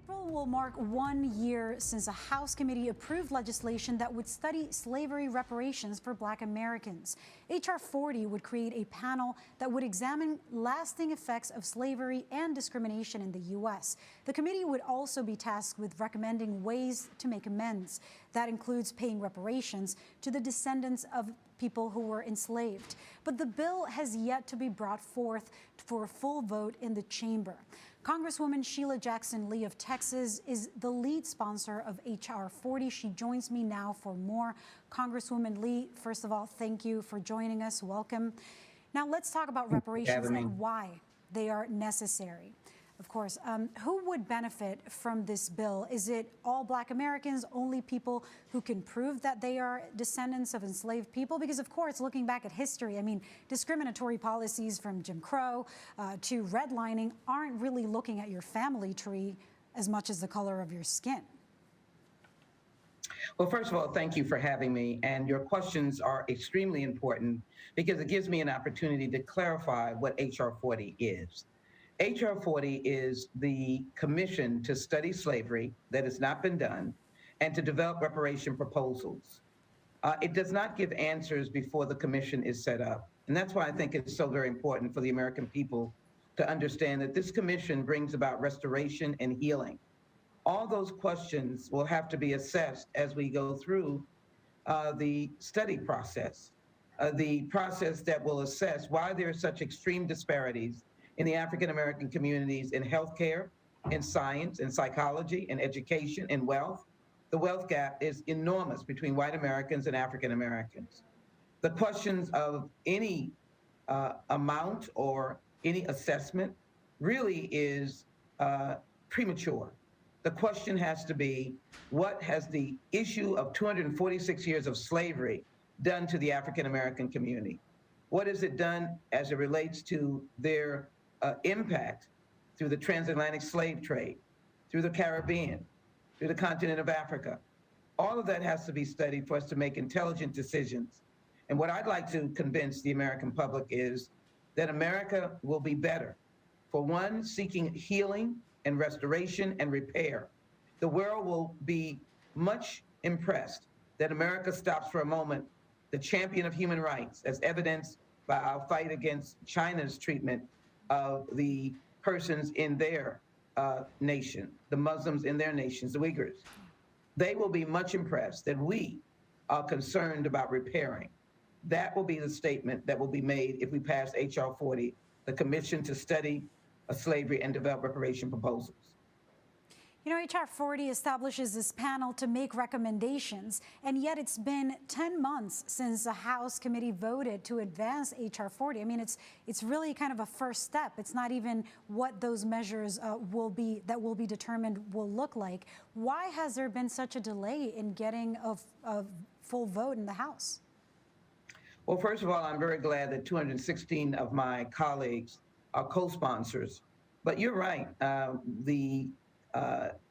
April will mark 1 year since a House committee approved legislation that would study slavery reparations for Black Americans. H.R. 40 would create a panel that would examine lasting effects of slavery and discrimination in the U.S. The committee would also be tasked with recommending ways to make amends. That includes paying reparations to the descendants of people who were enslaved. But the bill has yet to be brought forth for a full vote in the chamber. Congresswoman Sheila Jackson Lee of Texas is the lead sponsor of H.R. 40. She joins me now for more. Congresswoman Lee, first of all, thank you for joining us. Welcome. Now let's talk about reparations and why they are necessary. Of course, who would benefit from this bill? Is it all Black Americans, only people who can prove that they are descendants of enslaved people? Because, of course, looking back at history, I mean, discriminatory policies from Jim Crow to redlining aren't really looking at your family tree as much as the color of your skin. Well, first of all, thank you for having me. And your questions are extremely important because it gives me an opportunity to clarify what H.R. 40 is. H.R. 40 is the commission to study slavery that has not been done and to develop reparation proposals. It does not give answers before the commission is set up. And that's why I think it's so very important for the American people to understand that this commission brings about restoration and healing. All those questions will have to be assessed as we go through the study process, the process that will assess why there are such extreme disparities in the African-American communities in healthcare, in science, in psychology, in education, in wealth. The wealth gap is enormous between white Americans and African Americans. The questions of any amount or any assessment really is premature. The question has to be, what has the issue of 246 years of slavery done to the African American community? What has it done as it relates to their impact through the transatlantic slave trade, through the Caribbean, through the continent of Africa? All of that has to be studied for us to make intelligent decisions. And what I'd like to convince the American public is that America will be better for one, seeking healing and restoration and repair. The world will be much impressed that America stops for a moment the champion of human rights, as evidenced by our fight against China's treatment of the persons in their nation, the Muslims in their nations, the Uyghurs. They will be much impressed that we are concerned about repairing. That will be the statement that will be made if we pass H.R. 40, the commission to study slavery and develop reparation proposals. You know, H.R. 40 establishes this panel to make recommendations, and yet it's been 10 months since the House committee voted to advance H.R. 40. I mean, it's really kind of a first step. It's not even what those measures will be determined will look like. Why has there been such a delay in getting a full vote in the House? Well, first of all, I'm very glad that 216 of my colleagues are co-sponsors. But you're right. The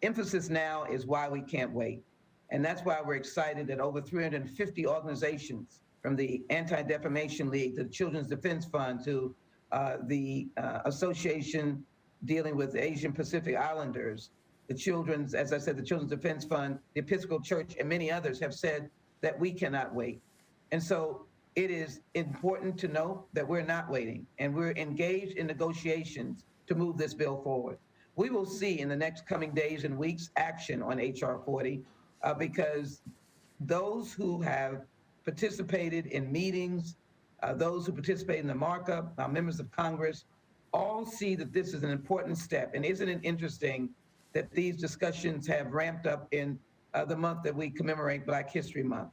emphasis now is why we can't wait. And that's why we're excited that over 350 organizations, from the Anti-Defamation League to the Children's Defense Fund to the association dealing with Asian Pacific Islanders, the Children's, as I said, the Children's Defense Fund, the Episcopal Church, and many others have said that we cannot wait. And so it is important to note that we're not waiting, and we're engaged in negotiations to move this bill forward. We will see in the next coming days and weeks action on H.R. 40 because those who have participated in meetings, those who participate in the markup, our members of Congress, all see that this is an important step. And isn't it interesting that these discussions have ramped up in the month that we commemorate Black History Month?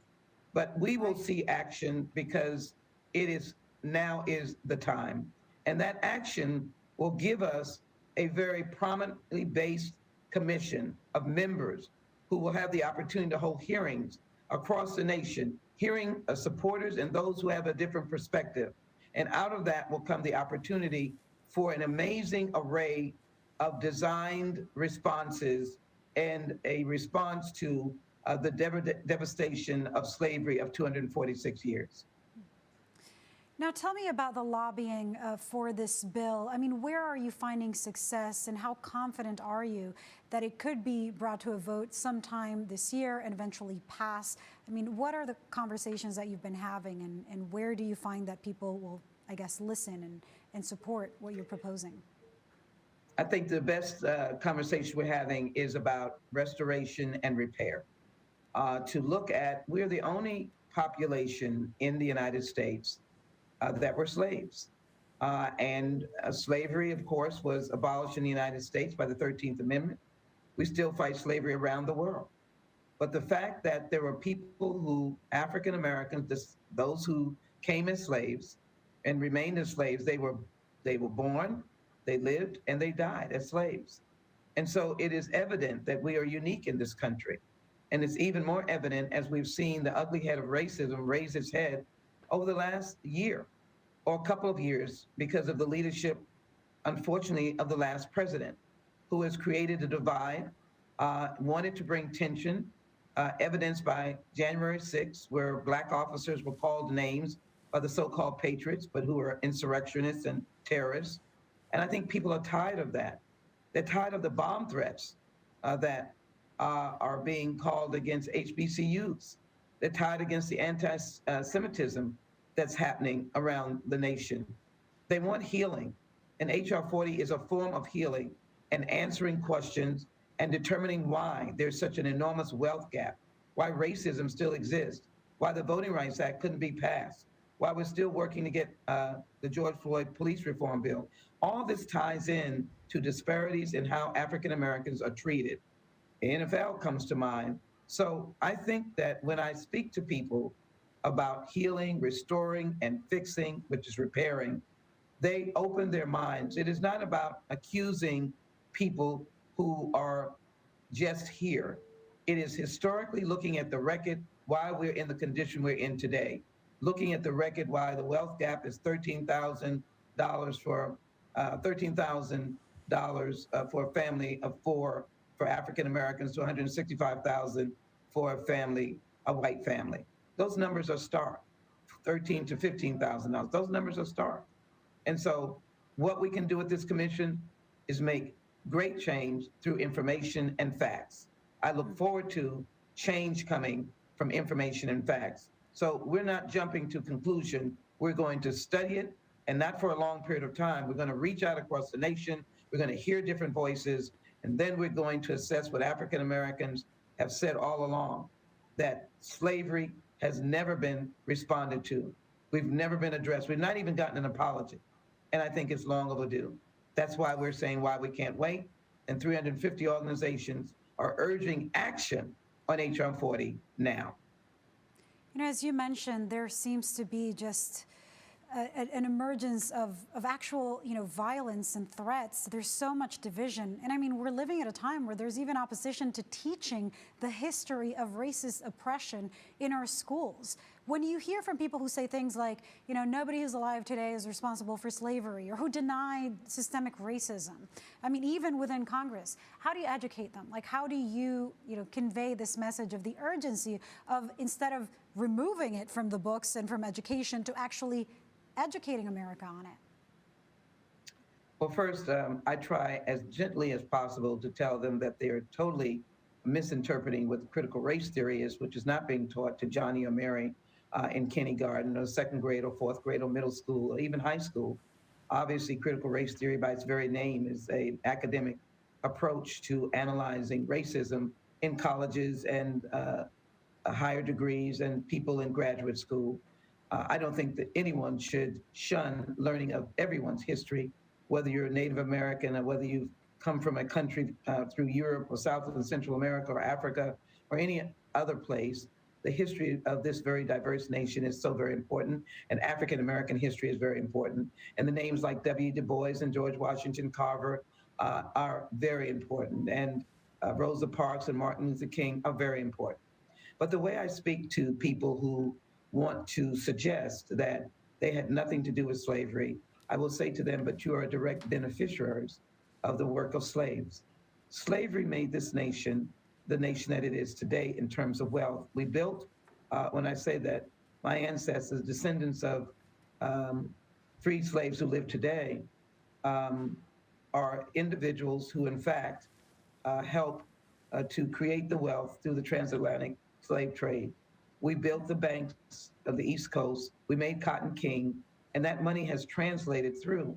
But we will see action because it is now is the time. And that action will give us a very prominently based commission of members who will have the opportunity to hold hearings across the nation, hearing supporters and those who have a different perspective. And out of that will come the opportunity for an amazing array of designed responses and a response to the devastation of slavery of 246 years. Now, tell me about the lobbying for this bill. I mean, where are you finding success, and how confident are you that it could be brought to a vote sometime this year and eventually pass? I mean, what are the conversations that you've been having, and where do you find that people will, I guess, listen and support what you're proposing? I think the best conversation we're having is about restoration and repair. To look at, we're the only population in the United States that were slaves. And slavery, of course, was abolished in the United States by the 13th Amendment. We still fight slavery around the world. But the fact that there were people who, African Americans, those who came as slaves and remained as slaves, they were born, they lived, and they died as slaves. And so it is evident that we are unique in this country. And it's even more evident as we've seen the ugly head of racism raise its head over the last year or a couple of years because of the leadership, unfortunately, of the last president, who has created a divide, wanted to bring tension, evidenced by January 6th, where Black officers were called names by the so-called patriots, but who are insurrectionists and terrorists. And I think people are tired of that. They're tired of the bomb threats that are being called against HBCUs. They're tired against the anti-Semitism that's happening around the nation. They want healing, and HR 40 is a form of healing and answering questions and determining why there's such an enormous wealth gap, why racism still exists, why the Voting Rights Act couldn't be passed, why we're still working to get the George Floyd police reform bill. All this ties in to disparities in how African Americans are treated. The NFL comes to mind. So I think that when I speak to people about healing, restoring, and fixing, which is repairing, they open their minds. It is not about accusing people who are just here. It is historically looking at the record why we're in the condition we're in today, looking at the record why the wealth gap is $13,000 for a family of four for African Americans to $165,000 for a white family. Those numbers are stark, $13,000 to $15,000. Those numbers are stark. And so what we can do with this commission is make great change through information and facts. I look forward to change coming from information and facts. So we're not jumping to conclusion. We're going to study it, and not for a long period of time. We're going to reach out across the nation. We're going to hear different voices, and then we're going to assess what African Americans have said all along, that slavery has never been responded to. We've never been addressed. We've not even gotten an apology, and I think it's long overdue. That's why we're saying why we can't wait, and 350 organizations are urging action on HR 40 now. You know, as you mentioned, there seems to be just an emergence of actual, violence and threats. There's so much division. And I mean, we're living at a time where there's even opposition to teaching the history of racist oppression in our schools. When you hear from people who say things like, nobody who's alive today is responsible for slavery, or who denied systemic racism, I mean, even within Congress, how do you educate them? Like, how do you, convey this message of the urgency of, instead of removing it from the books and from education, to actually educating America on it? Well, first, I try as gently as possible to tell them that they are totally misinterpreting what critical race theory is, which is not being taught to Johnny or Mary in kindergarten or second grade or fourth grade or middle school or even high school. Obviously, critical race theory by its very name is an academic approach to analyzing racism in colleges and higher degrees and people in graduate school. I don't think that anyone should shun learning of everyone's history, whether you're a Native American or whether you've come from a country through Europe or South and Central America or Africa or any other place. The history of this very diverse nation is so very important, and African American history is very important. And the names like W. Du Bois and George Washington Carver are very important, and Rosa Parks and Martin Luther King are very important. But the way I speak to people who want to suggest that they had nothing to do with slavery, I will say to them, but you are direct beneficiaries of the work of slaves. Slavery made this nation the nation that it is today in terms of wealth. We built, when I say that, my ancestors, descendants of freed slaves who live today are individuals who, in fact, help to create the wealth through the transatlantic slave trade. We built the banks of the East Coast. We made cotton king, and that money has translated through.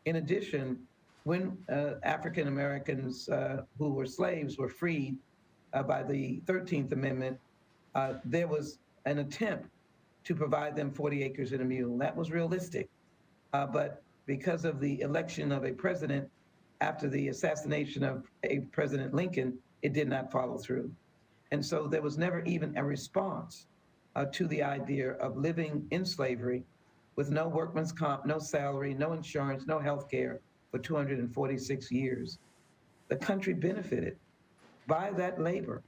In addition, when African Americans who were slaves were freed by the 13th Amendment, there was an attempt to provide them 40 acres and a mule. That was realistic. But because of the election of a president after the assassination of a President Lincoln, it did not follow through. And so there was never even a response to the idea of living in slavery with no workman's comp, no salary, no insurance, no health care for 246 years. The country benefited by that labor,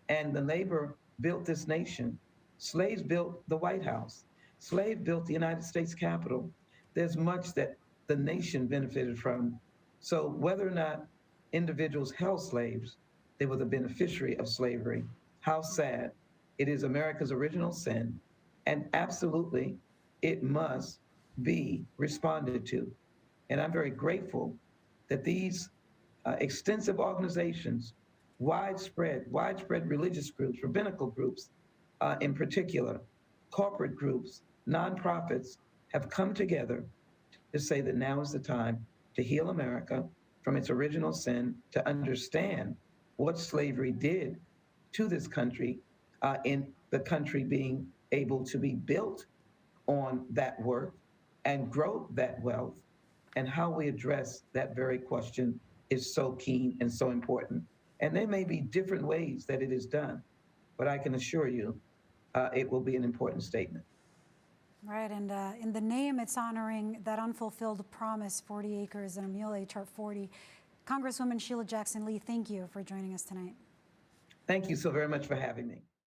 and the labor built this nation. Slaves built the White House. Slaves built the United States Capitol. There's much that the nation benefited from. So whether or not individuals held slaves, they were the beneficiary of slavery. How sad. It is America's original sin, and absolutely it must be responded to. And I'm very grateful that these extensive organizations, widespread religious groups, rabbinical groups in particular, corporate groups, nonprofits have come together to say that now is the time to heal America from its original sin, to understand what slavery did to this country, in the country being able to be built on that work and grow that wealth, and how we address that very question is so keen and so important. And there may be different ways that it is done, but I can assure you it will be an important statement. Right, and in the name, it's honoring that unfulfilled promise, 40 acres and a mule, H.R. 40. Congresswoman Sheila Jackson Lee, thank you for joining us tonight. Thank you so very much for having me.